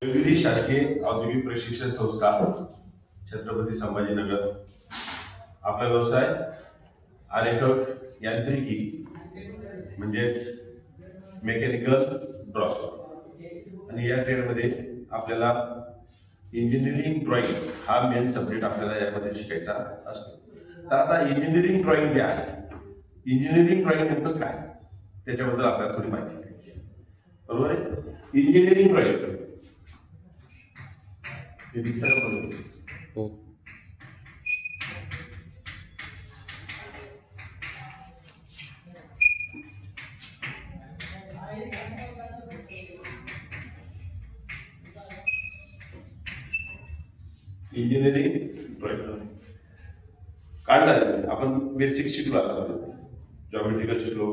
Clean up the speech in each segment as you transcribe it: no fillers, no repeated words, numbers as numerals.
देवगिरी शासकीय औद्योगिक प्रशिक्षण संस्था छत्रपती संभाजीनगर आपला व्यवसाय आरेखक यांत्रिकी म्हणजेच मेकॅनिकल ड्रॉसर आणि या ट्रेडमध्ये आपल्याला इंजिनिअरिंग ड्रॉइंग हा मेन सब्जेक्ट आपल्याला यामध्ये शिकायचा असतो। तर आता इंजिनिअरिंग ड्रॉइंग जे आहे, इंजिनिअरिंग ड्रॉइंग नेमकं काय त्याच्याबद्दल आपल्याला थोडी माहिती घ्यायची, बरोबर आहे। इंजिनिअरिंग ड्रॉइंग हे दिसतं हो। इंजिनिअरिंग ड्रॉइंग काढला आपण बेसिक शिकलो, आता जॉमेट्रिकल शिकलो,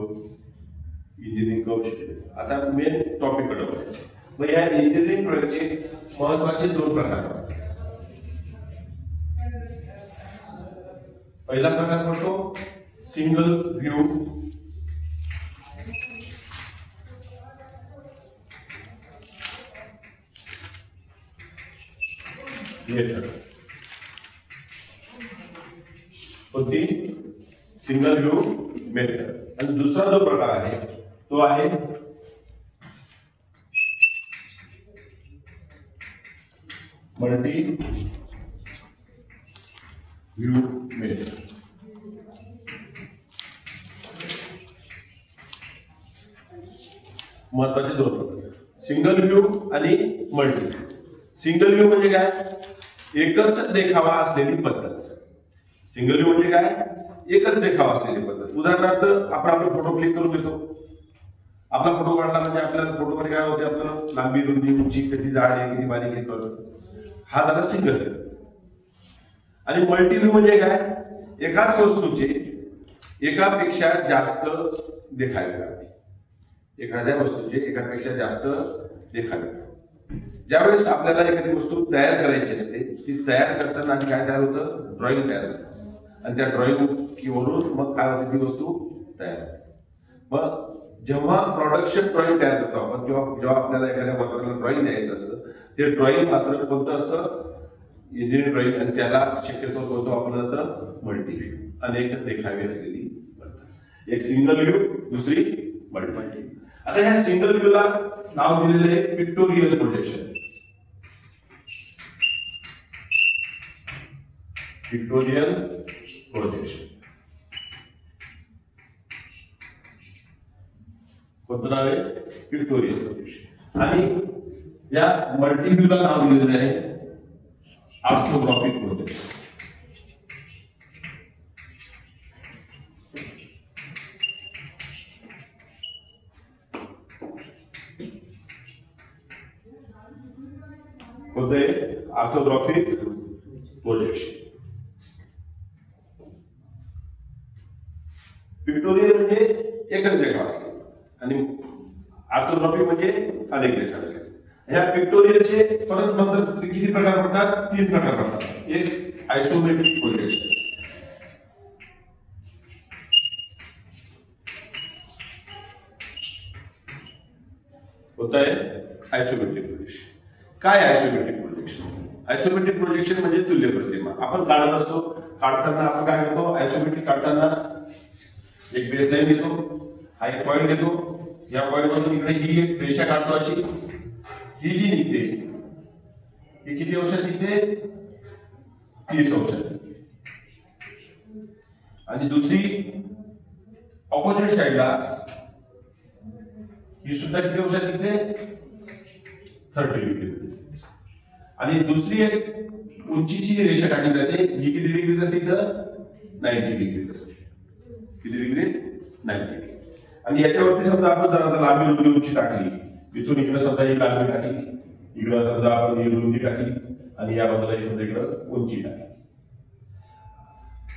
इंजिनिअरिंग कर्व शिकलो, आता मेन टॉपिक कडे मग या इंजिनिअरिंग ड्रॉइंगचे महत्त्वाचे दोन प्रकार आहेत। पहिला प्रकार म्हणतो सिंगल व्ह्यू मेथड, होती सिंगल व्ह्यू मेथड। आणि दुसरा जो प्रकार आहे तो आहे मल्टी व्ह्यू मेथड। महत्वाचे दोन प्रकार, सिंगल व्ह्यू आणि मल्टी। सिंगल व्ह्यू म्हणजे काय, एकच देखावा असलेली पद्धत। सिंगल व्ह्यू म्हणजे काय, एकच देखावा असलेली पद्धत। उदाहरणार्थ आपण आपला फोटो क्लिक करून घेतो, आपला फोटो काढला म्हणजे आपल्याला फोटोमध्ये काय होते, आपलं लांबी रुंदी उंची किती जाड आहे किती बारीक आहे कळतं, हा झाला सिंगल व्ह्यू। आणि मल्टी व्ह्यू म्हणजे काय, एकाच वस्तूचे एकापेक्षा जास्त देखावे लागणे, एखाद्या वस्तूचे एकापेक्षा जास्त देखावे। ज्यावेळेस आपल्याला एखादी वस्तू तयार करायची असते, ती तयार करताना काय तयार होतं, ड्रॉइंग तयार होतं, आणि त्या ड्रॉइंग वरून मग काय होते, ती वस्तू तयार होते। मग जेव्हा प्रोडक्शन ड्रॉइंग तयार करतो आपण, जेव्हा आपल्याला एखाद्या वर्करला ड्रॉइंग द्यायचं असतं, ते ड्रॉइंग मात्र कोणतं असतं, इंजिनिअरिंग ड्रॉइंग, आणि त्याला शक्यतो कोणतं वापरलं जातं, मल्टी व्ह्यू, अनेक देखावे असलेली पद्धत। एक सिंगल व्ह्यू, दुसरी मल्टी। आता ह्या सिंगल व्ह्यूला नाव दिलेलं आहे पिक्टोरियल प्रोजेक्शन। पिक्टोरियल प्रोजेक्शन कोणतं नाव आहे, पिक्टोरियल प्रोजेक्शन। आणि या मल्टी व्ह्यूला नाव दिलेलं आहे ऑर्थोग्राफिक प्रोजेक्शन। होते ऑर्थोग्राफिक प्रोजेक्शन। पिक्टोरियल म्हणजे एकच देखावा आणि ऑर्थोग्राफिक म्हणजे अनेक देखावे। ह्या पिक्टोरियलचे परत नंतर किती प्रकार पडतात, तीन प्रकार पडतात। एक आयसोमेट्रिक प्रोजेक्शन, होत आहे आयसोमेट्रिक प्रोजेक्शन। काय आयसोमेट्रिक प्रोजेक्शन, आयसोमेट्रिक प्रोजेक्शन म्हणजे तुल्य प्रतिमा। आपण काढत असतो, काढताना आपण काय करतो, आयसोमेट्रिक काढताना एक बेसलाईन घेतो, हा एक पॉइंट घेतो, या पॉइंट मधून इकडे ही एक रेषा काढतो, अशी ही जी निघते ही किती अंशात निघते, 30 अंशात। आणि दुसरी ऑपोजिट साइडला ही सुद्धा किती अंशात निघते, 30 डिग्री। आणि दुसरी एक उंचीची रेषा काढली जाते, जी किती डिग्रीत असते, 90 डिग्रीत असते। किती डिग्रीत, 90 डिग्री। आणि याच्यावरती समजा आपण जर आता लांबी रुंदी उंची टाकली, इथून इकडे समजा ही लांबी टाकली, इकडे समजा आपण ही रुंदी टाकली, आणि या बाजूला समजा इकडे उंची टाकली,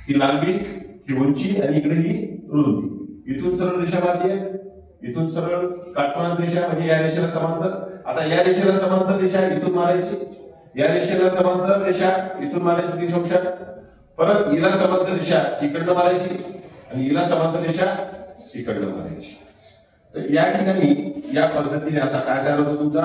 ही लांबी, ही उंची, आणि इकडे ही रुंदी। इथून सरळ रेषा मारली आहे, इथून सरळ काटकोनात रेषा, म्हणजे या रेषेला समांतर। आता या रेषेला समांतर रेषा इथून मारायची, या रेषेला समांतर रेषा इथून मारायची 30 अंशात, परत हिला समांतर रेषा इकडनं मारायची, आणि हिला समांतर रेषा इकडनं मारायची। तर या ठिकाणी या पद्धतीने असा काय तयार होतो तुमचा